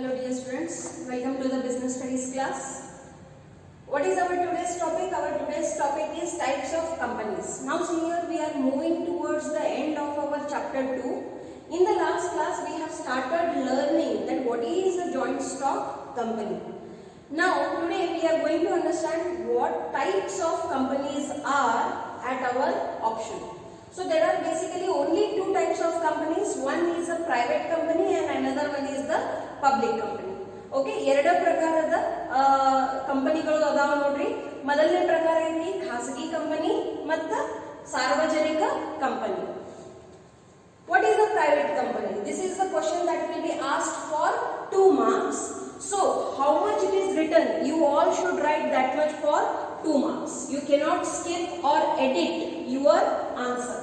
Hello dear students, welcome to the business studies class. What is our today's topic? Our today's topic is types of companies. Now see here we are moving towards the end of our chapter 2. In the last class we have started learning that what is a joint stock company. Now today we are going to understand what types of companies are at our option. So there are basically only two types of companies. One is a private company and another one is the public company. Okay, ಎರಡು ಪ್ರಕಾರದ ಕಂಪನಿಗಳು ಅದಾವ ನೋಡ್ರಿ. ಮೊದಲನೇ ಪ್ರಕಾರ ಐತಿ ಖಾಸಗಿ company ಮತ್ತು ಸಾರ್ವಜನಿಕ company. What is a private company? This is the question that will be asked for 2 marks. So how much it is written? You all should write that much for 2 marks. You cannot skip or edit your answer.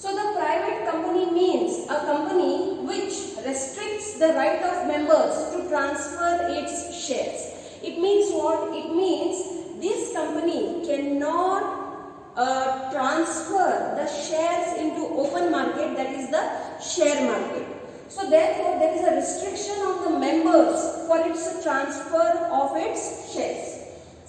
So the private company means a company which restricts the right of members to transfer its shares. It means what? It means this company cannot transfer the shares into open market, that is the share market. So therefore there is a restriction on the members for its transfer of its shares.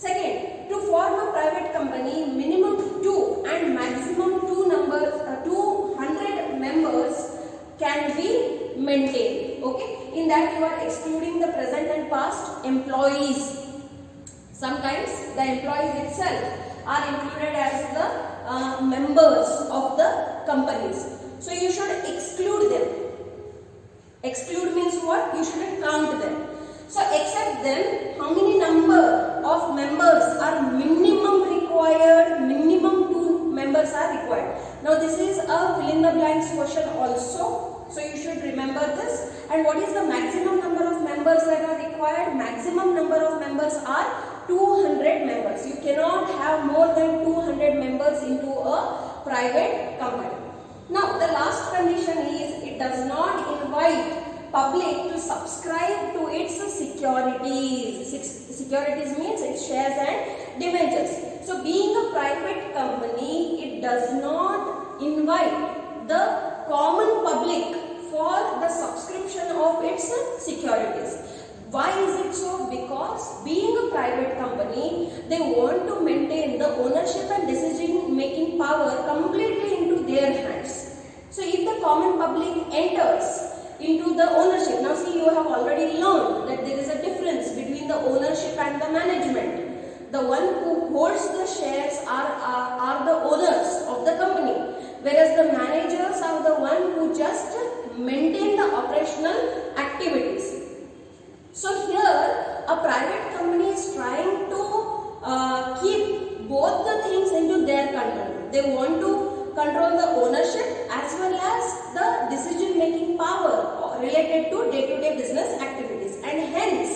Second, to form a private company, minimum 2 and maximum 200 members can be maintained. Okay, in that you are excluding the present and past employees. Sometimes the employees itself are included as the members of the companies. So you should exclude them. Exclude means what? You shouldn't count them. So except them, how many number of members are minimum required? Minimum 2 members are required. Now this is a fill in the blanks question also. So you should remember this. And what is the maximum number of members that are required? Maximum number of members are 200 members. You cannot have more than 200 members into a private company. Now the last condition is it does not invite public to subscribe to its securities. Securities means its shares and debentures. So being a private company, it does not invite the common public for the subscription of its securities. Why is it so? Because being a private company, they want to maintain the ownership and decision making power completely into their hands. So if the common public enters into the ownership, now see, you have already learned that there is a difference between the ownership and the management. The one who holds the shares are the owners of the company, whereas the managers are the one who just maintain the operational activities. So here a private company is trying to keep both the things into their control. They want to control the ownership as well as the decision making power related to day-to-day business activities, and hence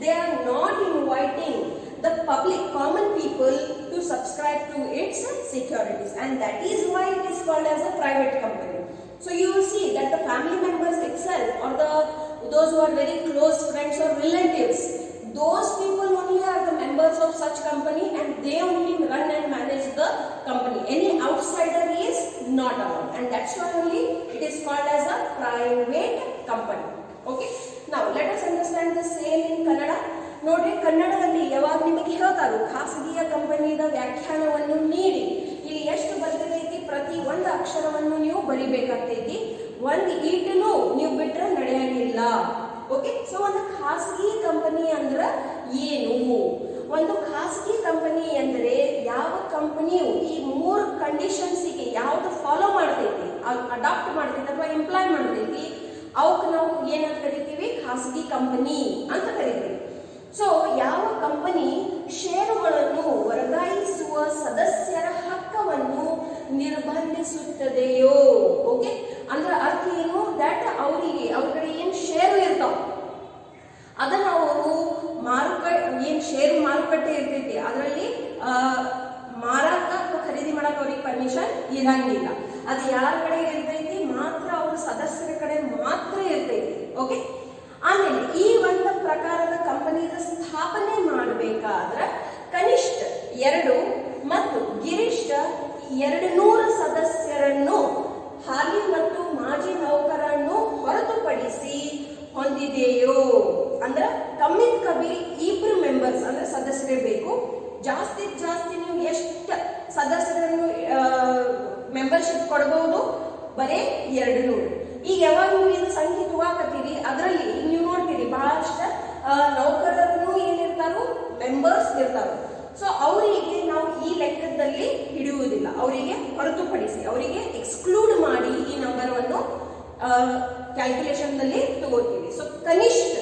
they are not inviting the public, common people, to subscribe to its securities, and that is why it is called as a private company. So you will see that the family members itself, or those who are very close friends or relatives, those people only are the members of such company, and they only run and manage the company. Any outsider is not allowed, and that's why only it is called as a private company. Okay, now let us understand the same in Kannada. ನೋಡ್ರಿ, ಕನ್ನಡದಲ್ಲಿ ಯಾವಾಗ ನಿಮಗೆ ಹೇಳ್ತಾರೋ ಖಾಸಗಿಯ ಕಂಪನಿಯ ವ್ಯಾಖ್ಯಾನವನ್ನು ನೀಡಿ ಇಲ್ಲಿ ಎಷ್ಟು ಬರ್ತೈತಿ, ಪ್ರತಿ ಒಂದು ಅಕ್ಷರವನ್ನು ನೀವು ಬರಿಬೇಕಾಗ್ತೈತಿ. ಒಂದು ಈಟನು ನೀವು ಬಿಟ್ರೆ ನಡೆಯಂಗಿಲ್ಲ. ಓಕೆ, ಸೊ ಒಂದು ಖಾಸಗಿ ಕಂಪನಿ ಅಂದ್ರೆ ಏನು? ಒಂದು ಖಾಸಗಿ ಕಂಪನಿ ಅಂದರೆ ಯಾವ ಕಂಪನಿಯು ಈ 3 ಕಂಡೀಷನ್ಸಿಗೆ ಯಾವ್ದು ಫಾಲೋ ಮಾಡ್ತೈತಿ, ಅಡಾಪ್ಟ್ ಮಾಡ್ತೈತಿ ಅಥವಾ ಎಂಪ್ಲಾಯ್ ಮಾಡ್ತೈತಿ, ಅವಕ್ಕೆ ನಾವು ಏನಂತ ಕರಿತೀವಿ? ಖಾಸಗಿ ಕಂಪನಿ ಅಂತ ಕರಿತೀವಿ. ಸೊ ಯಾವ ಕಂಪನಿ ಷೇರುಗಳನ್ನು ವರ್ಗಾಯಿಸುವ ಸದಸ್ಯರ ಹಕ್ಕವನ್ನು ನಿರ್ಬಂಧಿಸುತ್ತದೆಯೋ, ಓಕೆ, ಅಂದ್ರೆ ಅರ್ಥ ಏನು? ದಟ್ ಅವರಿಗೆ ಅವ್ರ ಕಡೆ ಏನು ಷೇರು ಇರ್ತಾವ ಅದನ್ನ ಅವರು ಏನು ಷೇರು ಮಾರುಕಟ್ಟೆ ಇರ್ತೈತಿ ಅದರಲ್ಲಿ ಮಾರಾಟ ಅಥವಾ ಖರೀದಿ ಮಾಡಕ್ಕೆ ಅವ್ರಿಗೆ ಪರ್ಮಿಷನ್ ಇರಂಗಿಲ್ಲ. ಅದು ಯಾರ ಕಡೆ ಇರ್ತೈತಿ? ಮಾತ್ರ ಅವ್ರ ಸದಸ್ಯರ ಕಡೆ ಮಾತ್ರ ಇರ್ತೈತಿ. ಓಕೆ, ಆಮೇಲೆ ಈ ಒಂದು ಪ್ರಕಾರದ ಕಂಪನಿಯ ಸ್ಥಾಪನೆ ಮಾಡಬೇಕಾದ್ರೆ ಕನಿಷ್ಠ 2 ಮತ್ತು ಗರಿಷ್ಠ 200 ಸದಸ್ಯರನ್ನು ಹಾಲಿ ಮತ್ತು ಮಾಜಿ ನೌಕರನ್ನು ಹೊರತುಪಡಿಸಿ ಹೊಂದಿದೆಯೋ ಅಂದ್ರೆ ಕಮ್ಮಿ ಕಮ್ಮಿ ಇಬ್ರು ಮೆಂಬರ್ಸ್ ಅಂದ್ರೆ ಸದಸ್ಯರೇ ಬೇಕು. ಜಾಸ್ತಿ ನೀವು ಎಷ್ಟು ಸದಸ್ಯರನ್ನು ಮೆಂಬರ್ಶಿಪ್ ಕೊಡಬಹುದು? ಬರೇ 200. ಈಗ ಯಾವಾಗ ನೀವು ಇದು ಸಂಖ್ಯೆ ತಗೋಕತ್ತೀರಿ ಅದರಲ್ಲಿ ನೀವು ನೋಡ್ತೀರಿ ಬಹಳಷ್ಟು ನೌಕರರು ಏನಿರ್ತಾರೋ ಮೆಂಬರ್ಸ್ ಇರ್ತಾರೋ. ಸೊ ಅವರಿಗೆ ನಾವು ಈ ಲೆಕ್ಕದಲ್ಲಿ ಹಿಡಿಯುವುದಿಲ್ಲ, ಅವರಿಗೆ ಹೊರತುಪಡಿಸಿ ಅವರಿಗೆ ಎಕ್ಸ್ಕ್ಲೂಡ್ ಮಾಡಿ ಈ ನಂಬರನ್ನು ಕ್ಯಾಲ್ಕುಲೇಷನ್ ನಲ್ಲಿ ತಗೋತೀವಿ. ಸೊ ಕನಿಷ್ಠ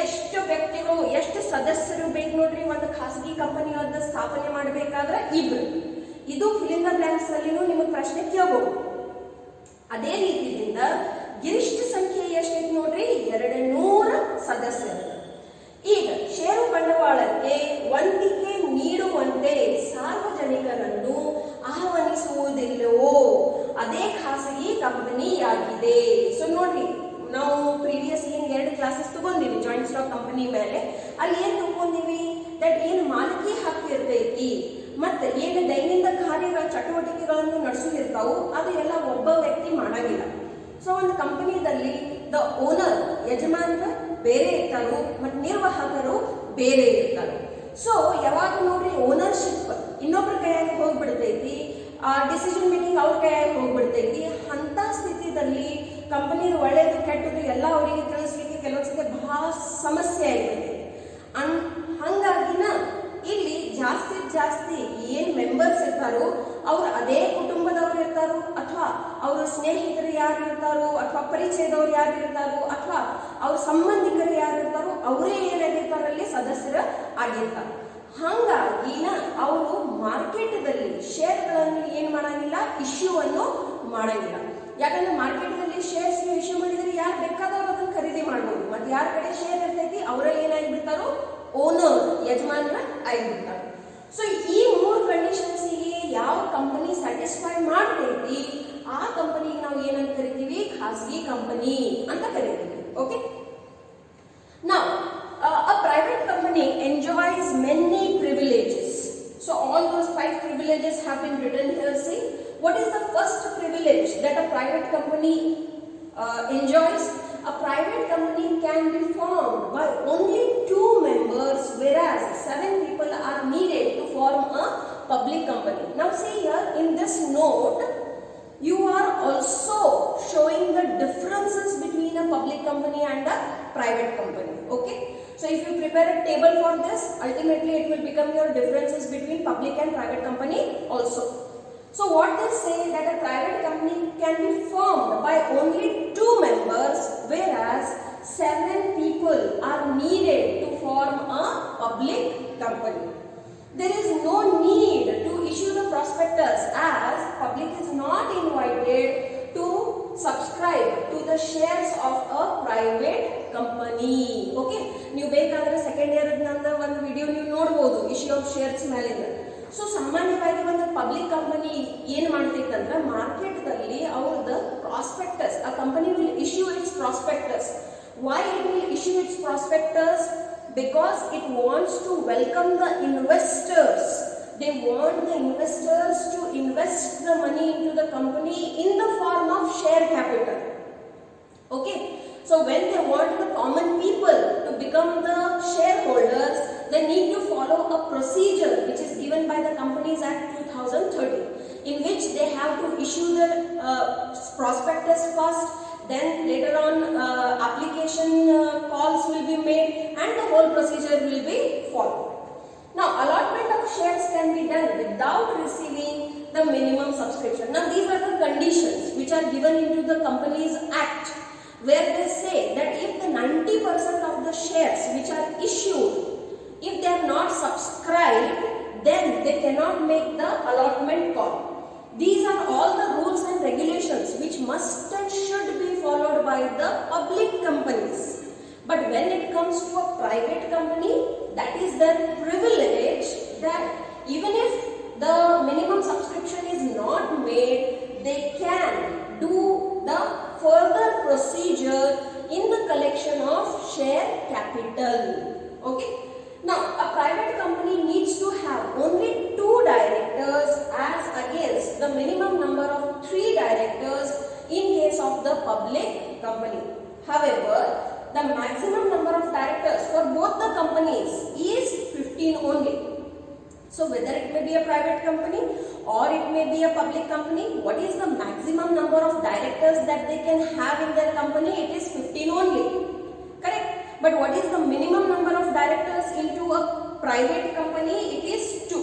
ಎಷ್ಟು ವ್ಯಕ್ತಿಗಳು ಎಷ್ಟು ಸದಸ್ಯರು ಬೇಕು ನೋಡ್ರಿ ಒಂದು ಖಾಸಗಿ ಕಂಪನಿ ಸ್ಥಾಪನೆ ಮಾಡಬೇಕಾದ್ರೆ 2. ಇದು ಫಿಲ್ ಇನ್ ದ ಬ್ಲಾಂಕ್ಸ್ ನಲ್ಲಿನೂ ನಿಮಗೆ ಪ್ರಶ್ನೆ ಕೇಳಬಹುದು. ಅದೇ ರೀತಿಯಿಂದ ಗರಿಷ್ಠ ಸಂಖ್ಯೆ ಎಷ್ಟೈತಿ ನೋಡ್ರಿ 200 ಸದಸ್ಯರು. ಈಗ ಷೇರು ಬಂಡವಾಳಕ್ಕೆ ವಂತಿಕೆ ನೀಡುವಂತೆ ಸಾರ್ವಜನಿಕರನ್ನು ಆಹ್ವಾನಿಸುವುದಿಲ್ಲವೋ ಅದೇ ಖಾಸಗಿ ಕಂಪನಿಯಾಗಿದೆ. ಸೊ ನೋಡ್ರಿ, ನಾವು ಪ್ರೀವಿಯಸ್ ಏನು 2 ಕ್ಲಾಸಸ್ ತಗೊಂಡಿವಿ ಜಾಯಿಂಟ್ ಸ್ಟಾಕ್ ಕಂಪನಿ ಮೇಲೆ. ಅಲ್ಲಿ ಏನು ತಿಳ್ಕೊಂಡಿವಿ? ದಟ್ ಏನು ಮಾಲಕಿ ಹಕ್ಕು ಇರ್ತೈತಿ ಮತ್ತೆ ಏನು ದೈನಂದಿನ ಕಾರ್ಯಗಳ ಚಟುವಟಿಕೆಗಳನ್ನು ನಡೆಸುತ್ತಿರ್ತಾವು ಅದು ಎಲ್ಲ ಒಬ್ಬ ವ್ಯಕ್ತಿ ಮಾಡಂಗಿಲ್ಲ. ಸೊ ಒಂದು ಕಂಪನಿಯಲ್ಲಿ ದ ಓನರ್ ಯಜಮಾನರು ಬೇರೆ ಇರ್ತಾರೋ ಮತ್ತು ನಿರ್ವಾಹಕರು ಬೇರೆ ಇರ್ತಾರೆ. ಸೊ ಯಾವಾಗ ನೋಡ್ರಿ ಓನರ್ಶಿಪ್ ಇನ್ನೊಬ್ಬರ ಕೈಯಾಗಿ ಹೋಗ್ಬಿಡ್ತೈತಿ, ಡಿಸಿಷನ್ ಮೇಕಿಂಗ್ ಅವ್ರ ಕೈಯಾಗಿ ಹೋಗ್ಬಿಡ್ತೈತಿ. ಅಂತ ಸ್ಥಿತಿಯಲ್ಲಿ ಕಂಪನಿ ಒಳ್ಳೇದು ಕೆಟ್ಟದ್ದು ಎಲ್ಲ ಅವರಿಗೆ ತಿಳಿಸ್ಲಿಕ್ಕೆ ಕೆಲವೊಂದ್ಸತಿ ಬಹಳ ಸಮಸ್ಯೆ ಆಗಿರ್ತೈತಿ. ಹಂಗಾಗಿನ ಇಲ್ಲಿ ಜಾಸ್ತಿ ಏನ್ ಮೆಂಬರ್ಸ್ ಇರ್ತಾರೋ ಅವ್ರು ಅದೇ ಕುಟುಂಬದವ್ರು ಇರ್ತಾರೋ ಅಥವಾ ಅವ್ರ ಸ್ನೇಹಿತರು ಯಾರು ಇರ್ತಾರೋ ಅಥವಾ ಪರಿಚಯದವ್ರು ಯಾರು ಇರ್ತಾರೋ ಅಥವಾ ಅವ್ರ ಸಂಬಂಧಿಕರು ಯಾರು ಇರ್ತಾರೋ ಅವರೇ ಏನಾಗಿರ್ತಾರಲ್ಲಿ ಸದಸ್ಯರು ಆಗಿರ್ತಾರೆ. ಹಂಗಾಗಿನ ಅವರು ಮಾರ್ಕೆಟ್ದಲ್ಲಿ ಶೇರ್ಗಳನ್ನು ಏನ್ ಮಾಡಂಗಿಲ್ಲ, ಇಶ್ಯೂ ಅನ್ನು ಮಾಡಂಗಿಲ್ಲ. ಯಾಕಂದ್ರೆ ಮಾರ್ಕೆಟ್ನಲ್ಲಿ ಶೇರ್ಸ್ ಇಶ್ಯೂ ಮಾಡಿದ್ರೆ ಯಾರು ಬೇಕಾದವ್ರು ಅದನ್ನ ಖರೀದಿ ಮಾಡ್ಬೋದು. ಮತ್ತೆ ಯಾರ ಕಡೆ ಶೇರ್ ಇರ್ತೈತಿ ಅವರ ಏನಾಗಿಬಿಡ್ತಾರೋ ಓನರ್ ಯಜಮಾನ್ರ ಆಗಿಬಿಡ್ತಾರೆ. ಸೊ ಈ 3 ಕಂಡೀಷನ್ಸ್ಗೆ ಯಾವ ಕಂಪನಿ ಸ್ಯಾಟಿಸ್ಫೈ ಮಾಡ್ತೈತಿ ಆ ಕಂಪನಿಗೆ ನಾವು ಏನಂತ ಕರಿತೀವಿ? ಖಾಸಗಿ ಕಂಪನಿ ಅಂತ ಕರಿತೀವಿ. ಓಕೆ, ನಾವು a private company enjoys many privileges. So all those 5 privileges have been written here. See, what is the first privilege that a private company enjoys? A private company can be formed by only 2 members, whereas 7 people are needed to form a public company. Now see here in this note, you are also showing the differences between a public company and a private company. Okay, so if you prepare a table for this, ultimately it will become your differences between public and private company also. So what they say that a private company can be formed by only 2 members, whereas 7 people are needed to form a public company. There is no need to issue the prospectus as public is not invited to subscribe to the shares of a private company. Okay, ನೀವು ಬೇಕಾದ್ರೆ second year ನನ್ನ ಒಂದು video ನೀವು ನೋಡಬಹುದು issue of shares ಮೇಲಿಂದ. So ಸಾಮಾನ್ಯವಾಗಿ ಒಂದು public company ಏನ್ ಮಾಡ್ತೈತಂದ್ರೆ ಮಾರ್ಕೆಟ್ದಲ್ಲಿ ಅವ್ರದ್ದು ಪ್ರಾಸ್ಪೆಕ್ಟಸ್, ಆ company will issue it's prospectus. Why it will issue it's prospectus? Because it wants to welcome the investors. They want the investors to invest the money into the company in the form of share capital. Okay, so when they want the common people to become the shareholders, they need to follow a procedure which is given by the Companies Act 2013, in which they have to issue the prospectus first. Then later on application calls will be made and the whole procedure will be followed. Now allotment of shares can be done without receiving the minimum subscription. Now these are the conditions which are given into the Companies Act, where they say that if the 90% of the shares which are issued, if they are not subscribed, then they cannot make the allotment call. These are all the rules and regulations which must and should be followed by the public companies. But when it comes to a private company, that is their privilege that even if the minimum subscription is not made, they can do the further procedure in the collection of share capital. Okay. Now, a private company needs to have only 2 directors as against the minimum number of 3 directors in case of the public company. However, the maximum number of directors for both the companies is 15 only. So whether it may be a private company or it may be a public company, what is the maximum number of directors that they can have in their company? It is 15 only. Correct? But what is the minimum number of directors into a private company? It is 2.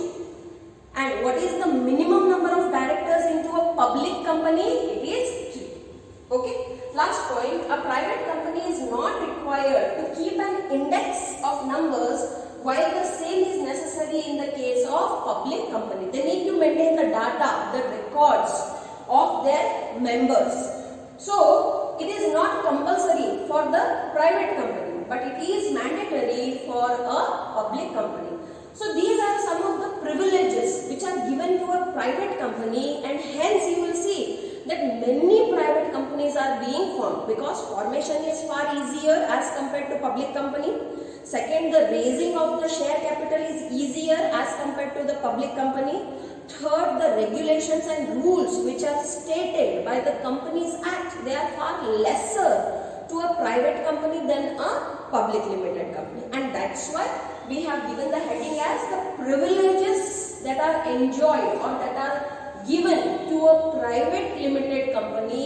And what is the minimum number of directors into a public company? It is 3. Okay? Last point, a private company is not required to keep an index of numbers while the same is necessary in the case of public company. They need to maintain the data, the records of their members. So, it is not compulsory for the private company, but it is mandatory for a public company. So, these are some of the privileges which are given to a private company, and hence you will see that many private companies are being formed because formation is far easier as compared to public company. Second, the raising of the share capital is easier as compared to the public company. Third, the regulations and rules which are stated by the Companies Act, they are far lesser to a private company than a public limited company, and that's why we have given the heading as the privileges that are enjoyed or that are given to a private limited company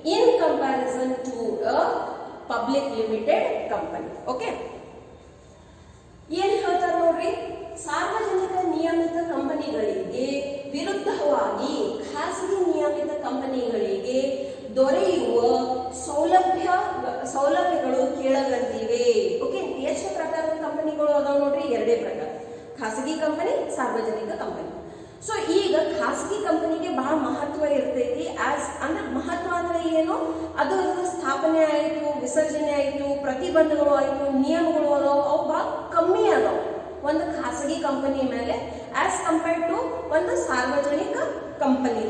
in comparison to a public limited company. Okay? ಏನು ಹೇಳ್ತಾರೆ ನೋಡ್ರಿ, ಸಾರ್ವಜನಿಕ ನಿಯಮಿತ ಕಂಪನಿಗಳಿಗೆ ವಿರುದ್ಧವಾಗಿ ಖಾಸಗಿ ನಿಯಮಿತ ಕಂಪನಿಗಳಿಗೆ ದೊರೆಯುವ ಸೌಲಭ್ಯಗಳು ಕೆಳಗಂತಿವೆ. ಓಕೆ, ಎಷ್ಟು ಪ್ರಕಾರದ ಕಂಪನಿಗಳು ಅದಾವ ನೋಡ್ರಿ? 2 ಪ್ರಕಾರ, ಖಾಸಗಿ ಕಂಪನಿ, ಸಾರ್ವಜನಿಕ ಕಂಪನಿ. ಸೊ ಈಗ ಖಾಸಗಿ ಕಂಪನಿಗೆ ಬಹಳ ಮಹತ್ವ ಇರ್ತೈತಿ. ಅಂದ್ರೆ ಮಹತ್ವ ಅಂದ್ರೆ ಏನು? ಅದು ಸ್ಥಾಪನೆ ಆಯಿತು, ವಿಸರ್ಜನೆ ಆಯಿತು, ಪ್ರತಿಬಂಧಗಳು ಆಯಿತು, ನಿಯಮಗಳು ಅದಾವ, ಅವು ಬಹಳ ಕಮ್ಮಿ ಅದಾವ ಒಂದು ಖಾಸಗಿ ಕಂಪನಿ ಮೇಲೆ ಆಸ್ ಕಂಪೇರ್ಡ್ ಟು ಒಂದು ಸಾರ್ವಜನಿಕ ಕಂಪನಿ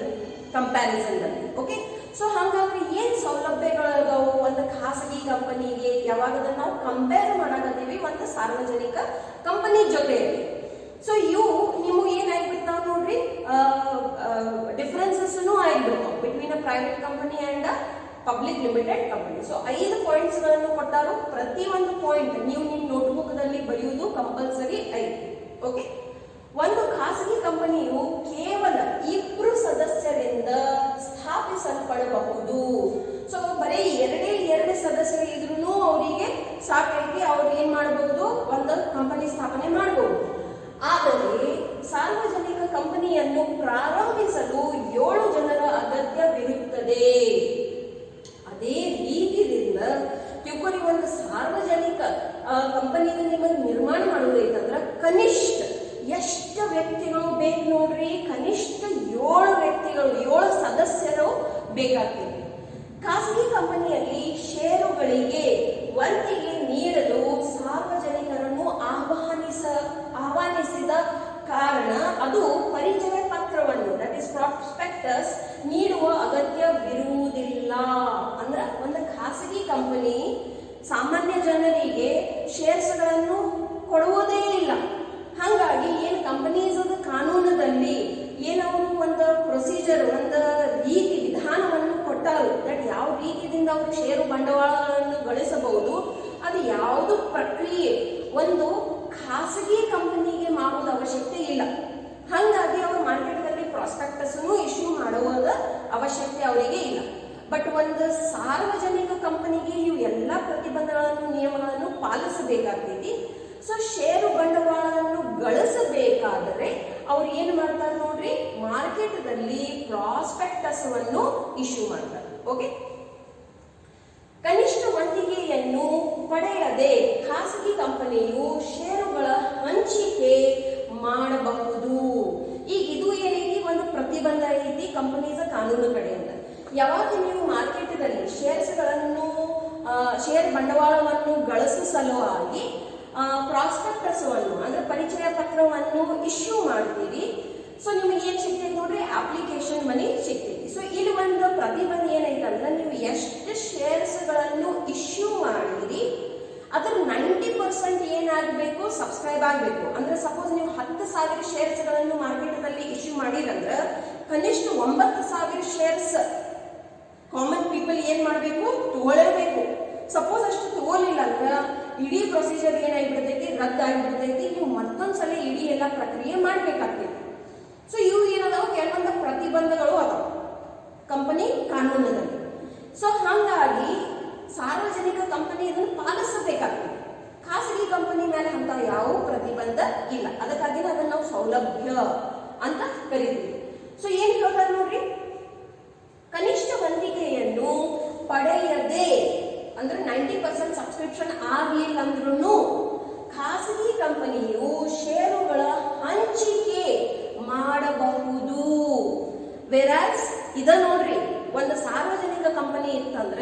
ಕಂಪ್ಯಾರಿಸನ್ ಅಲ್ಲಿ. ಓಕೆ, ಸೊ ಹಾಗಾಗಿ ಏನ್ ಸೌಲಭ್ಯಗಳದಾವು ಒಂದು ಖಾಸಗಿ ಕಂಪನಿಗೆ ಯಾವಾಗ ನಾವು ಕಂಪೇರ್ ಮಾಡಕತ್ತೀವಿ ಒಂದು ಸಾರ್ವಜನಿಕ ಕಂಪನಿ ಜೊತೆಯಲ್ಲಿ. ಸೊ ಇವು ನೀವು ಏನಾಗ್ಬಿಡ್ತಾವ ನೋಡ್ರಿ, ಡಿಫರೆನ್ಸಸ್ ಆಗಿಬಿಡ್ತಾವ between a private company and a public limited company. So 5 points ಗಳನ್ನು ಕೊಟ್ಟಾರು. ಪ್ರತಿ ಒಂದು ಪಾಯಿಂಟ್ ನೀವು ನಿಮ್ಮ ನೋಟ್ಬುಕ್ ದಲ್ಲಿ ಬರೆಯುವುದು ಕಂಪಲ್ಸರಿ ಐತಿ. ಓಕೆ, ಒಂದು ಖಾಸಗಿ ಕಂಪನಿಯು ಕೇವಲ 2 ಸದಸ್ಯರಿಂದ ಸ್ಥಾಪಿಸಲ್ಪಡಬಹುದು. ಸೊ ಬರೀ 2 ಸದಸ್ಯರು ಇದ್ರೂ ಅವರಿಗೆ ಸಾಕೈತಿ, ಅವ್ರು ಏನ್ ಮಾಡಬಹುದು, ಒಂದು ಕಂಪನಿ ಸ್ಥಾಪನೆ ಮಾಡಬಹುದು. ಆದರೆ ಸಾರ್ವಜನಿಕ ಕಂಪನಿಯನ್ನು ಪ್ರಾರಂಭಿಸಲು 7 ಜನರ ಅಗತ್ಯವಿರುತ್ತದೆ. ಅದೇ ರೀತಿಯಿಂದ ತಿಳ್ಕೊರಿ, ಒಂದು ಸಾರ್ವಜನಿಕ ಕಂಪನಿಯನ್ನು ನಿಮಗೆ ನಿರ್ಮಾಣ ಮಾಡೋದೈತಂದ್ರೆ ಕನಿಷ್ಠ ಎಷ್ಟು ವ್ಯಕ್ತಿಗಳು ಬೇಕು ನೋಡ್ರಿ? ಕನಿಷ್ಠ 7 ವ್ಯಕ್ತಿಗಳು, 7 ಸದಸ್ಯರು ಬೇಕಾಗ್ತದೆ. ಖಾಸಗಿ ಕಂಪನಿಯಲ್ಲಿ ಷೇರುಗಳಿಗೆ ವಂತಿಗೆ ನೀಡಲು ಸಾರ್ವಜನಿಕರನ್ನು ಆಹ್ವಾನಿಸಿದ ಕಾರಣ ಅದು ಪರಿಚಯ ಪತ್ರವನ್ನು, ದಟ್ ಇಸ್ ಪ್ರಾಸ್ಪೆಕ್ಟಸ್, ನೀಡುವ ಅಗತ್ಯವಿರುವುದಿಲ್ಲ. ಅಂದ್ರೆ ಒಂದು ಖಾಸಗಿ ಕಂಪನಿ ಸಾಮಾನ್ಯ ಜನರಿಗೆ ಶೇರ್ಸ್ಗಳನ್ನು ಕೊಡುವುದೇ ಇಲ್ಲ. ಹಾಗಾಗಿ ಏನು ಕಂಪನೀಸ್ ಕಾನೂನದಲ್ಲಿ ಏನವರು ಒಂದು ಪ್ರೊಸೀಜರ್, ಒಂದು ರೀತಿ ವಿಧಾನವನ್ನು ಕೊಟ್ಟರು, ದಟ್ ಯಾವ ರೀತಿಯಿಂದ ಅವರು ಷೇರು ಬಂಡವಾಳಗಳನ್ನು ಗಳಿಸಬಹುದು, ಅದು ಯಾವುದು ಪ್ರಕ್ರಿಯೆ ಒಂದು ಖಾಸಗಿ ಕಂಪನಿಗೆ ಮಾಡುವ ಅವಶ್ಯಕತೆ ಇಲ್ಲ. ಹಾಗಾಗಿ ಅವರು ಮಾರ್ಕೆಟ್ನಲ್ಲಿ ಪ್ರಾಸ್ಪೆಕ್ಟಸ್ ಇಶ್ಯೂ ಮಾಡುವ ಅವಶ್ಯಕತೆ ಅವರಿಗೆ ಇಲ್ಲ. ಬಟ್ ಒಂದು ಸಾರ್ವಜನಿಕ ಕಂಪನಿಗೆ ಇವು ಎಲ್ಲ ಪ್ರತಿಬಂಧಗಳನ್ನು, ನಿಯಮಗಳನ್ನು ಪಾಲಿಸಬೇಕಾಗ್ತೈತಿ. ಸೊ ಷೇರು ಬಂಡವಾಳವನ್ನು ಗಳಿಸಬೇಕಾದರೆ ಅವ್ರು ಏನು ಮಾಡ್ತಾರೆ ನೋಡ್ರಿ, ಮಾರ್ಕೆಟ್ನಲ್ಲಿ ಪ್ರಾಸ್ಪೆಕ್ಟಸ್ ಅನ್ನು ಇಶ್ಯೂ ಮಾಡ್ತಾರೆ. ಓಕೆ, ಕನಿಷ್ಠ ವಂತಿಗೆಯನ್ನು ಪಡೆಯದೆ ಖಾಸಗಿ ಕಂಪನಿಯು ಷೇರುಗಳ ಹಂಚಿಕೆ ಮಾಡಬಹುದು. ಈಗ ಇದು ಏನೈತಿ, ಒಂದು ಪ್ರತಿಬಂಧ ಐತಿ ಕಂಪನೀಸ್ ಕಾನೂನು ಕಡೆಯಿಂದ. ಯಾವಾಗ ನೀವು ಮಾರ್ಕೆಟ್ನಲ್ಲಿ ಶೇರ್ ಬಂಡವಾಳವನ್ನು ಗಳಿಸುವ ಸಲುವಾಗಿ ಪ್ರಾಸ್ಪೆಕ್ಟಸ್ ಅನ್ನು ಅಂದ್ರೆ ಪರಿಚಯ ಪತ್ರವನ್ನು ಇಶ್ಯೂ ಮಾಡ್ತೀವಿ, ಸೊ ನಿಮಗೆ ಏನ್ ಸಿಗ್ತೈತಿ ನೋಡ್ರಿ, ಅಪ್ಲಿಕೇಶನ್ ಮನಿ ಸಿಗ್ತೈತಿ. ಸೊ ಇಲ್ಲಿ ಒಂದು ಪ್ರತಿಬಂಧ ಏನೈತಂದ್ರೆ, ನೀವು ಎಷ್ಟು ಶೇರ್ಸ್ಗಳನ್ನು ಇಶ್ಯೂ ಮಾಡಿರಿ ಅದ್ರ 90% ಏನಾಗಬೇಕು, ಸಬ್ಸ್ಕ್ರೈಬ್ ಆಗಬೇಕು. ಅಂದ್ರೆ ಸಪೋಸ್ ನೀವು 10,000 ಶೇರ್ಸ್ಗಳನ್ನು ಮಾರ್ಕೆಟ್ನಲ್ಲಿ ಇಶ್ಯೂ ಮಾಡಿರಂದ್ರೆ ಕನಿಷ್ಠ 9,000 ಶೇರ್ಸ್ ಕಾಮನ್ ಪೀಪಲ್ ಏನ್ ಮಾಡಬೇಕು, ತಗೊಳ್ಳೇಬೇಕು. ಸಪೋಸ್ ಅಷ್ಟು ತಗೋಲಿಲ್ಲ ಅಂದ್ರೆ ಇಡೀ ಪ್ರೊಸೀಜರ್ ಏನಾಗಿಬಿಡ್ತೈತಿ, ರದ್ದಾಗಿಬಿಡ್ತೈತಿ. ನೀವು ಮತ್ತೊಂದ್ಸಲ ಇಡೀ ಎಲ್ಲ ಪ್ರಕ್ರಿಯೆ ಮಾಡ್ಬೇಕಾಗ್ತೈತಿ. ಸೊ ಇವು ಏನದಾವ, ಕೆಲವೊಂದು ಪ್ರತಿಬಂಧಗಳು ಅದಾವ ಕಂಪನಿ ಕಾನೂನಿನಲ್ಲಿ. ಸೊ ಹಾಗಾಗಿ ಸಾರ್ವಜನಿಕ ಕಂಪನಿ ಇದನ್ನು ಪಾಲಿಸಬೇಕಾಗ್ತದೆ. ಖಾಸಗಿ ಕಂಪನಿ ಮೇಲೆ ಅಂತ ಯಾವ ಪ್ರತಿಬಂಧ ಇಲ್ಲ. ಅದಕ್ಕಾಗಿ ಅದನ್ನ ನಾವು ಸೌಲಭ್ಯ ಅಂತ ಕರಿತೀವಿ. ಸೊ ಏನ್ ಹೇಳ್ತಾರೆ ನೋಡ್ರಿ, ಕನಿಷ್ಠ ವಂತಿಗೆಯನ್ನು ಪಡೆಯದೆ ಅಂದ್ರೆ 90% ಸಬ್ಸ್ಕ್ರಿಪ್ಷನ್ ಆಗ್ಲಿಲ್ಲ ಅಂದ್ರೂ ಖಾಸಗಿ ಕಂಪನಿಯು ಷೇರುಗಳ ಹಂಚಿಕೆ ಮಾಡಬಹುದು. ವೆರಾಸ್ ಇದ ನೋಡ್ರಿ, ಒಂದು ಸಾರ್ವಜನಿಕ ಕಂಪನಿ ಇತ್ತಂದ್ರ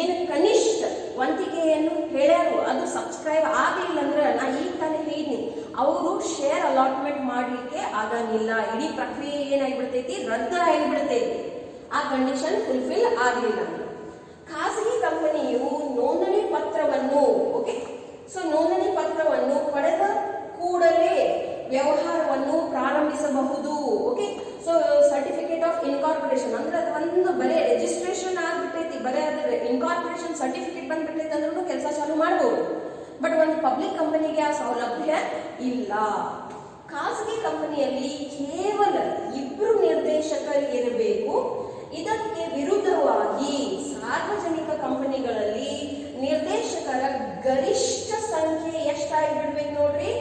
ಏನು ಕನಿಷ್ಠ ವಂತಿಗೆಯನ್ನು ಹೇಳ್ಯಾರು ಅದು ಸಬ್ಸ್ಕ್ರೈಬ್ ಆಗಲಿಲ್ಲ ಅಂದ್ರೆ, ನಾ ಈಗ ತಾನೇ ಹೇಳಿದ್ನಿ, ಅವರು ಶೇರ್ ಅಲಾಟ್ಮೆಂಟ್ ಮಾಡ್ಲಿಕ್ಕೆ ಆಗಂಗಿಲ್ಲ. ಇಡೀ ಪ್ರಕ್ರಿಯೆ ಏನಾಗಿಬಿಡ್ತೈತಿ, ರದ್ದು ಆಗಿಬಿಡ್ತೈತಿ. ಆ ಕಂಡೀಷನ್ ಫುಲ್ಫಿಲ್ ಆಗಲಿಲ್ಲ. ಖಾಸಗಿ ಕಂಪನಿಯು ನೋಂದಣಿ ಪತ್ರವನ್ನು ಸೊ ನೋಂದಣಿ ಪತ್ರವನ್ನು ಪಡೆದ ಕೂಡಲೇ ವ್ಯವಹಾರವನ್ನು ಪ್ರಾರಂಭಿಸಬಹುದು. ಸೊ ಸರ್ಟಿಫಿಕೇಟ್ ಆಫ್ ಇನ್ಕಾರ್ಪೊರೇಷನ್ ಅಂದ್ರೆ ಅದು ಒಂದು ಬರೀ ರಿಜಿಸ್ಟ್ರೇಷನ್ ಆಗ್ಬಿಟ್ಟೈತಿ, ಬರೀ ಅದ್ರ ಇನ್ಕಾರ್ಪೊರೇಷನ್ ಸರ್ಟಿಫಿಕೇಟ್ ಬಂದ್ಬಿಟ್ಟೈತಿ ಅಂದ್ರೂ ಕೆಲಸ ಚಾಲೂ ಮಾಡಬಹುದು. ಬಟ್ ಒಂದು ಪಬ್ಲಿಕ್ ಕಂಪನಿಗೆ ಆ ಸೌಲಭ್ಯ ಇಲ್ಲ. ಖಾಸಗಿ ಕಂಪನಿಯಲ್ಲಿ ಕೇವಲ 2 ನಿರ್ದೇಶಕರು ಇರಬೇಕು. ಇದಕ್ಕೆ ವಿರುದ್ಧವಾಗಿ ಸಾರ್ವಜನಿಕ ಕಂಪನಿಗಳಲ್ಲಿ ನಿರ್ದೇಶಕರ ಗರಿಷ್ಠ ಸಂಖ್ಯೆ ಎಷ್ಟಾಗಿಬಿಡ್ಬೇಕು ನೋಡ್ರಿ,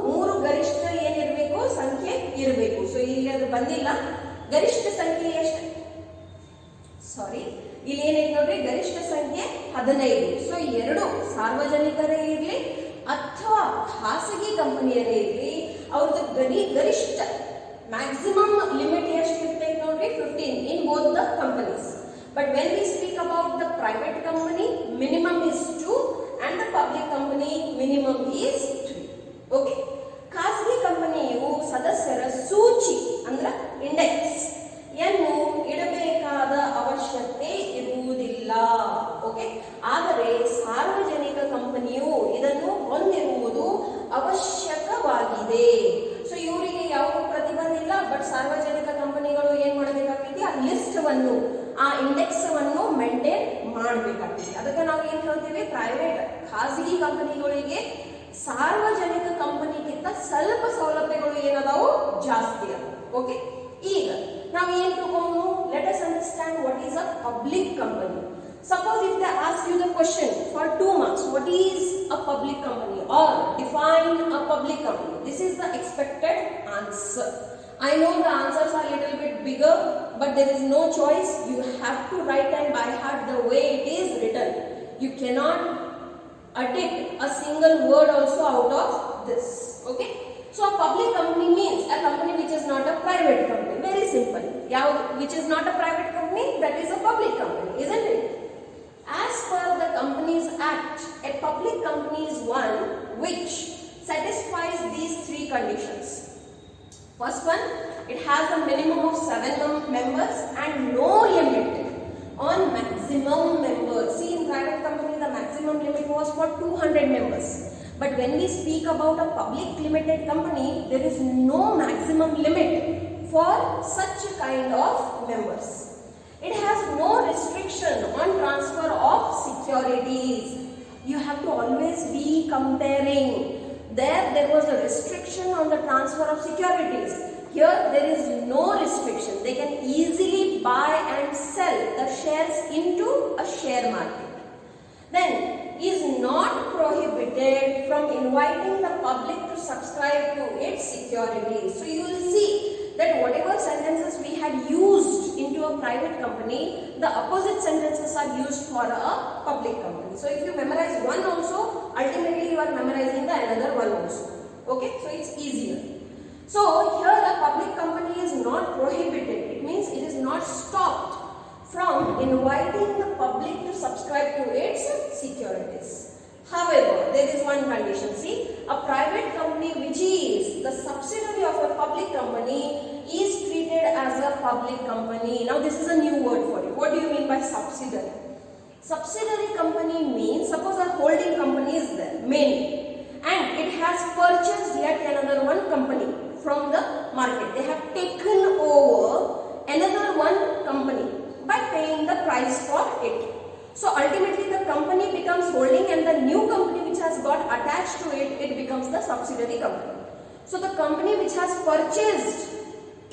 3 ಗರಿಷ್ಠ ಏನಿರಬೇಕು ಸಂಖ್ಯೆ ಇರಬೇಕು. ಸೊ ಇಲ್ಲಿ ಅದು ಬಂದಿಲ್ಲ, ಗರಿಷ್ಠ ಸಂಖ್ಯೆ ಎಷ್ಟು, ಇಲ್ಲಿ ಏನೈತೆ ನೋಡ್ರಿ, ಗರಿಷ್ಠ ಸಂಖ್ಯೆ 15. ಸೊ 2 ಸಾರ್ವಜನಿಕರೇ ಇರಲಿ ಅಥವಾ ಖಾಸಗಿ ಕಂಪನಿಯರೇ ಇರಲಿ, ಅವ್ರದ್ದು ಗರಿಷ್ಠ ಮ್ಯಾಕ್ಸಿಮಮ್ ಲಿಮಿಟ್ ಎಷ್ಟು ಇರ್ತೈತೆ ನೋಡ್ರಿ, 15 in both the companies. But when we speak about the private company, minimum is 2 and the public company minimum is 3. ಖಾಸಗಿ ಕಂಪನಿಯು ಸದಸ್ಯರ ಸೂಚಿ ಅಂದ್ರೆ ಇಂಡೆಕ್ಸ್ ಯನ್ನು ಇಡಬೇಕಾದ ಅವಶ್ಯಕತೆ ಇರುವುದಿಲ್ಲ. ಆದರೆ ಸಾರ್ವಜನಿಕ ಕಂಪನಿಯು ಇದನ್ನು ಹೊಂದಿರುವುದು ಅವಶ್ಯಕವಾಗಿದೆ. ಸೊ ಇವರಿಗೆ ಯಾವ ಪ್ರತಿಬಂಧ ಇಲ್ಲ, ಬಟ್ ಸಾರ್ವಜನಿಕ ಕಂಪನಿಗಳು ಏನ್ ಮಾಡಬೇಕಾಗ್ತೈತಿ, ಆ ಲಿಸ್ಟ್ ವನ್ನು, ಆ ಇಂಡೆಕ್ಸ್ ವನ್ನು ಮೇಂಟೈನ್ ಮಾಡಬೇಕಾಗ್ತೈತಿ. ಅದಕ್ಕೆ ನಾವು ಏನ್ ಹೇಳ್ತೀವಿ, ಪ್ರೈವೇಟ್ ಖಾಸಗಿ ಕಂಪನಿಗಳಿಗೆ ಸಾರ್ವಜನಿಕ ಕಂಪನಿಗಿಂತ ಸ್ವಲ್ಪ ಸೌಲಭ್ಯಗಳು ಏನದಾವು, ಜಾಸ್ತಿ ಅದಾವು. ಈಗ ನಾವು ಏನ್ ತಗೊಂಡು, let us understand what is a public company. Suppose if they ask you the question for 2 marks, what is a public company or define a public company? This is the expected answer. I know the answers are little bit bigger, but there is no choice. You have to write and by heart the way it is written. You cannot edit a single word also out of this. So a public company means a company which is not a private company. Very simple. Which is not a private company, that is a public company, isn't it? As per the Companies Act, a public company is one which satisfies these 3 conditions. First one, it has a minimum of 7 members and no limit on maximum members. See, in private company the maximum limit was for 200 members. But when we speak about a public limited company, there is no maximum limit for such a kind of members. It has no restriction on transfer of securities. You have to always be comparing. There was a restriction on the transfer of securities. Here there is no restriction. They can easily buy and sell the shares into a share market. Then is not prohibited from inviting the public to subscribe to its securities. So you will see that whatever sentences we had used into a private company, the opposite sentences are used for a public company. So if you memorize one also, ultimately you are memorizing the another one also. So it's easier. So here a public company is not prohibited. It means it is not stopped from inviting the public to subscribe to its securities. However, there is one condition. See, a private company which is the subsidiary of a public company is treated as a public company. Now this is a new word for you. What do you mean by subsidiary? Subsidiary company means, suppose a holding company is there, main, and it has purchased yet another one company from the market. They have taken over another one company, but paying the price for it. So ultimately the company becomes holding and the new company which has got attached to it, it becomes the subsidiary company. So the company which has purchased,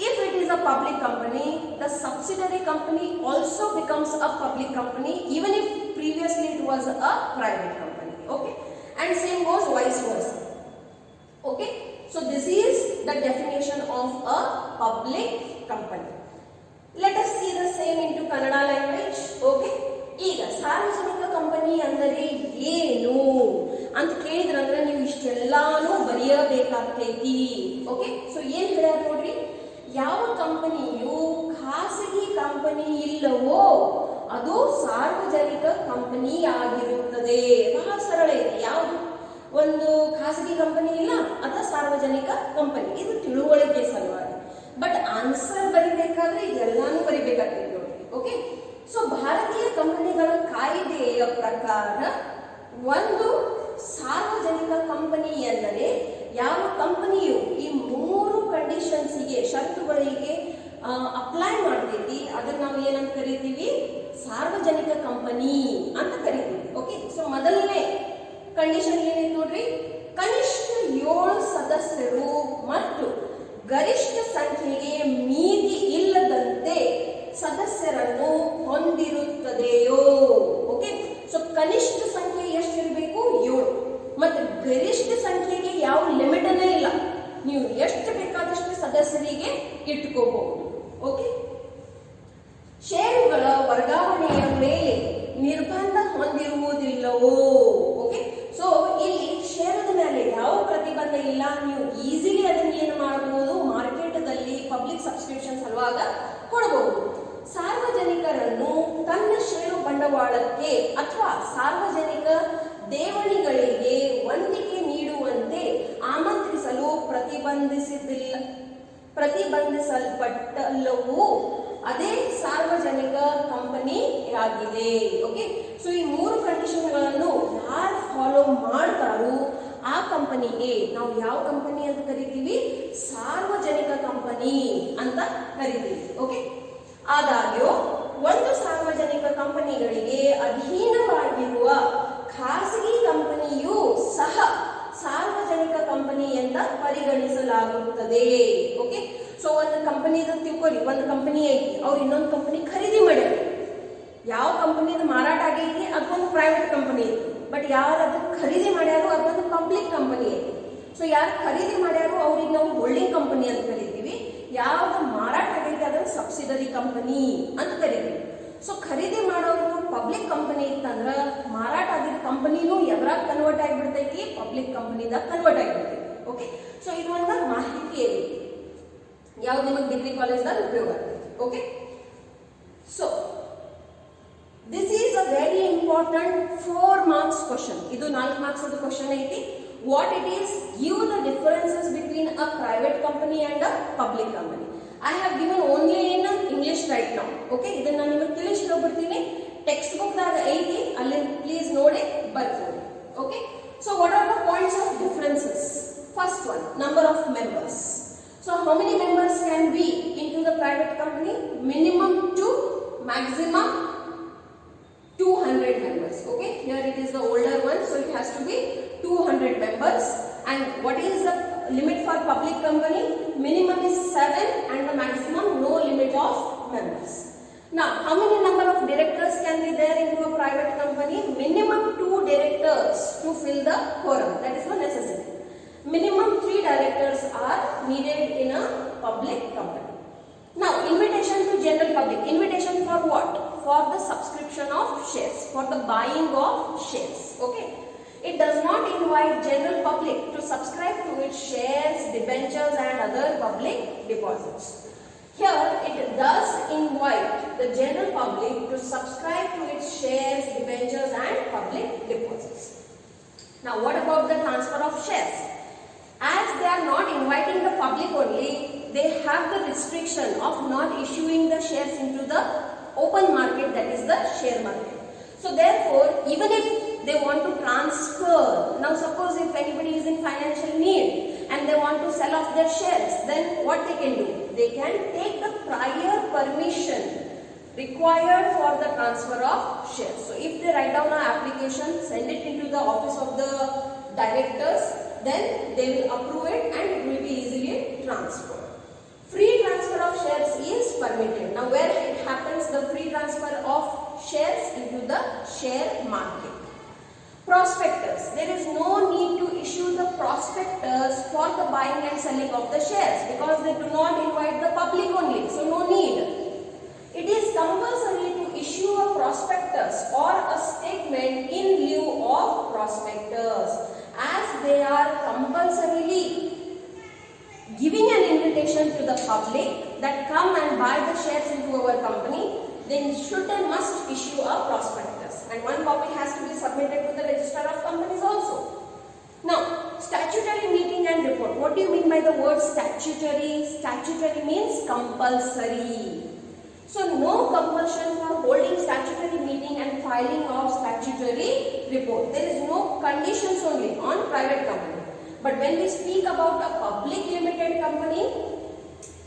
if it is a public company, the subsidiary company also becomes a public company even if previously it was a private company. Okay, and same goes vice versa. Okay, so this is the definition of a public company. Let us see the same into Kannada language. Okay, ಈಗ ಸಾರ್ವಜನಿಕ company ಅಂದರೆ ಏನು ಅಂತ ಕೇಳಿದ್ರಂದ್ರೆ ನೀವು ಇಷ್ಟೆಲ್ಲಾನು ಬರೆಯಬೇಕಾಗ್ತೈತಿ. Okay, so ಏನ್ ಹೇಳ್ಯಾರ ನೋಡ್ರಿ, ಯಾವ ಕಂಪನಿಯು ಖಾಸಗಿ ಕಂಪನಿ ಇಲ್ಲವೋ ಅದು ಸಾರ್ವಜನಿಕ ಕಂಪನಿ ಆಗಿರುತ್ತದೆ. ಬಹಳ ಸರಳ ಇದೆ. ಯಾವುದು ಒಂದು ಖಾಸಗಿ ಕಂಪನಿ ಇಲ್ಲ ಅಥವಾ ಸಾರ್ವಜನಿಕ ಕಂಪನಿ, ಇದು ತಿಳುವಳಿಕೆ ಸಲುವಾಗಿ. ಬಟ್ ಆನ್ಸರ್ ಬರಿಬೇಕಾದ್ರೆ ಇದೆಲ್ಲಾನು ಬರಿಬೇಕಾಗ್ತದೆ ನೋಡಿ. ಓಕೆ, ಸೊ ಭಾರತೀಯ ಕಂಪನಿಗಳ ಕಾಯ್ದೆಯ ಪ್ರಕಾರ ಒಂದು ಸಾರ್ವಜನಿಕ ಕಂಪನಿ ಎಂದರೆ ಯಾವ ಕಂಪನಿಯು ಈ 3 ಕಂಡೀಷನ್ಸ್ಗೆ, ಷರತ್ತುಗಳಿಗೆ ಅಪ್ಲೈ ಮಾಡ್ತೈತಿ ಅದನ್ನ ನಾವು ಏನಂತ ಕರಿತೀವಿ, ಸಾರ್ವಜನಿಕ ಕಂಪನಿ ಅಂತ ಕರಿತೀವಿ. ಓಕೆ, ಸೊ ಮೊದಲನೇ ಕಂಡೀಷನ್ ಏನಿದೆ ನೋಡ್ರಿ, ಕನಿಷ್ಠ 7 ಸದಸ್ಯರು ಮತ್ತು ಗರಿಷ್ಠ ಸಂಖ್ಯೆಗೆ ಮೀರಿ ಇಲ್ಲದಂತೆ ಸದಸ್ಯರನ್ನು ಹೊಂದಿರುತ್ತದೆಯೋ. ಓಕೆ, ಸೊ ಕನಿಷ್ಠ ಸಂಖ್ಯೆ ಎಷ್ಟಿರಬೇಕು, 7, ಮತ್ತು ಗರಿಷ್ಠ ಸಂಖ್ಯೆಗೆ ಯಾವ ಲಿಮಿಟನೇ ಇಲ್ಲ, ನೀವು ಎಷ್ಟು ಬೇಕಾದಷ್ಟು ಸದಸ್ಯರಿಗೆ ಇಟ್ಕೋಬಹುದು. ಓಕೆ, ಷೇರುಗಳ ವರ್ಗಾವಣೆಯ ಮೇಲೆ ನಿರ್ಬಂಧ ಹೊಂದಿರುವುದಿಲ್ಲವೋ. ಓಕೆ, ಸೊ ಇಲ್ಲಿ ಷೇರದ ಮೇಲೆ ಯಾವ ಪ್ರತಿಬಂಧ ಇಲ್ಲ, ನೀವು ಈಸಿಲಿ ಅದನ್ನ ಏನು ಮಾಡಬಹುದು, ಮಾರ್ಕೆಟ್ದಲ್ಲಿ ಪಬ್ಲಿಕ್ ಸಬ್ಸ್ಕ್ರಿಪ್ಷನ್ ಸಲುವಾಗ ಕೊಡಬಹುದು. ಸಾರ್ವಜನಿಕರನ್ನು ತನ್ನ ಷೇರು ಬಂಡವಾಳಕ್ಕೆ ಅಥವಾ ಸಾರ್ವಜನಿಕ ದೇವಣಿಗಳಿಗೆ ವಂತಿಕೆ ನೀಡುವಂತೆ ಆಮಂತ್ರಿಸಲು ಪ್ರತಿಬಂಧಿಸಲ್ಪಟ್ಟಲ್ಲವೂ ಅದೇ ಸಾರ್ವಜನಿಕ ಕಂಪನಿಯಾಗಿದೆ. ಓಕೆ, ಸೊ ಈ 3 ಕಂಡೀಷನ್ಗಳನ್ನು ಯಾರು ಫಾಲೋ ಮಾಡ್ತಾರೋ ಆ ಕಂಪನಿಗೆ ನಾವು ಯಾವ ಕಂಪನಿ ಅಂತ ಕರಿತೀವಿ, ಸಾರ್ವಜನಿಕ ಕಂಪನಿ ಅಂತ ಕರಿತೀವಿ. ಓಕೆ, ಆದಾಗ್ಯೂ ಒಂದು ಸಾರ್ವಜನಿಕ ಕಂಪನಿಗಳಿಗೆ ಅಧೀನವಾಗಿರುವ ಖಾಸಗಿ ಕಂಪನಿಯೂ ಸಹ ಸಾರ್ವಜನಿಕ ಕಂಪನಿ ಅಂತ ಪರಿಗಣಿಸಲಾಗುತ್ತದೆ. ಓಕೆ, ಸೊ ಒಂದು ಕಂಪನಿ ತಿಳ್ಕೊರಿ, ಒಂದು ಕಂಪನಿ ಐತಿ, ಅವ್ರು ಇನ್ನೊಂದು ಕಂಪನಿ ಖರೀದಿ ಮಾಡ್ಯಾರ. ಯಾವ ಕಂಪನಿದ ಮಾರಾಟ ಆಗೈತಿ ಅದೊಂದು ಪ್ರೈವೇಟ್ ಕಂಪನಿ ಐತಿ, ಬಟ್ ಯಾರು ಅದನ್ನ ಖರೀದಿ ಮಾಡ್ಯಾರೋ ಅದೊಂದು ಪಬ್ಲಿಕ್ ಕಂಪನಿ ಐತಿ. ಸೊ ಯಾರು ಖರೀದಿ ಮಾಡ್ಯಾರೋ ಅವ್ರಿಗೆ ನಾವು ಹೋಲ್ಡಿಂಗ್ ಕಂಪನಿ ಅಂತ ಕರಿತೀವಿ, ಯಾವ್ದು ಮಾರಾಟ ಆಗೈತಿ ಅದನ್ನ ಸಬ್ಸಿಡರಿ ಕಂಪನಿ ಅಂತ ಕರಿತೀವಿ. ಸೊ ಖರೀದಿ ಮಾಡೋರು ಪಬ್ಲಿಕ್ ಕಂಪನಿ ಇತ್ತಂದ್ರ ಮಾರಾಟ ಆಗಿದ್ದ ಕಂಪನಿನೂ ಎದ್ರಾಗ ಕನ್ವರ್ಟ್ ಆಗಿಬಿಡ್ತೈತಿ, ಪಬ್ಲಿಕ್ ಕಂಪನಿದಾಗ ಕನ್ವರ್ಟ್ ಆಗಿಬಿಡ್ತೈತಿ. ಓಕೆ, ಸೊ ಇದು ಒಂದು ಮಾಹಿತಿ ಐತಿ, ಯಾವ್ದು ನಿಮಗೆ ಡಿಗ್ರಿ ಕಾಲೇಜ್ದಾಗ ಉಪಯೋಗ ಆಗ್ತೈತಿ. Okay, so this is a very important 4 marks question. ಇದು 4 marks ಅದು ಕ್ವಶನ್ ಐತಿ. What it is, give the differences between a private company and a public company. I have given only in English right now. Okay, ಇದನ್ನ ನಾನು ನಿಮಗೆ ತಿಳಿಸಿ ಹೋಗ್ಬಿಡ್ತೀನಿ. Text book ದಾಗ ಐತಿ, ಅಲ್ಲಿ ಪ್ಲೀಸ್ ನೋಡಿ ಬರ್ಕೊಳ್ಳಿ. Okay, so what are the points of differences? First one, number of members. So how many members can be into the private company? Minimum 2, maximum 200 members. Okay, here it is the older one, so it has to be 200 members. And what is the limit for public company? Minimum is 7 and the maximum no limit of members. Now, how many number of directors can be there into a private company? Minimum 2 directors to fill the quorum. That is the necessity. Minimum 3 directors are needed in a public company. Now, invitation to general public. Invitation for what? For the subscription of shares, for the buying of shares. Okay. It does not invite general public to subscribe to its shares, debentures and other public deposits. Here it does invite the general public to subscribe to its shares, debentures and public deposits. Now what about the transfer of shares? As they are not inviting the public only, they have the restriction of not issuing the shares into the open market, that is the share market. So therefore, even if they want to transfer, now suppose if anybody is in financial need and they want to sell off their shares, then what they can do? They can take the prior permission required for the transfer of shares. So if they write down an application, send it into the office of the directors, then they will approve it and it will be easily transferred. Free transfer of shares is permitted. Now where it happens, the free transfer of shares into the share market. Prospectus. There is no need to issue the prospectus for the buying and selling of the shares because they do not invite the public only. So no need. It is compulsory to issue a prospectus or a statement in lieu of prospectus, as they are compulsorily giving an invitation to the public that come and buy the shares into our company. Then should and must issue a prospectus, and one copy has to be submitted to the register of companies also. Now, statutory meeting and report. What do you mean by the word statutory? Statutory means compulsory. So no compulsion for holding statutory meeting and filing of statutory report. There is no conditions only on private company. But when we speak about a public limited company,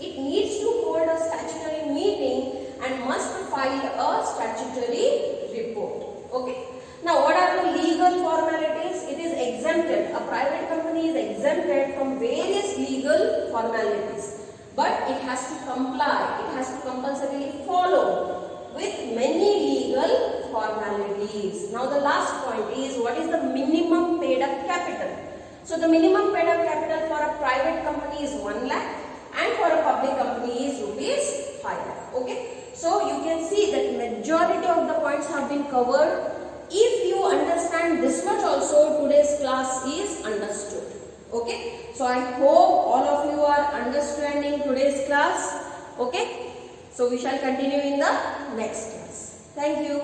it needs to hold a statutory meeting and must file a statutory report. Okay. Now what are the legal formalities? It is exempted. A private company is exempted from various legal formalities. But it has to comply, it has to compulsorily follow with many legal formalities. Now the last point is, what is the minimum paid up capital? So the minimum paid up capital for a private company is 1 lakh and for a public company is rupees 5 lakh. Okay. So you can see that majority of the points have been covered. If you understand this much also, today's class is understood. Okay, so I hope all of you are understanding today's class. Okay, so we shall continue in the next class. Thank you.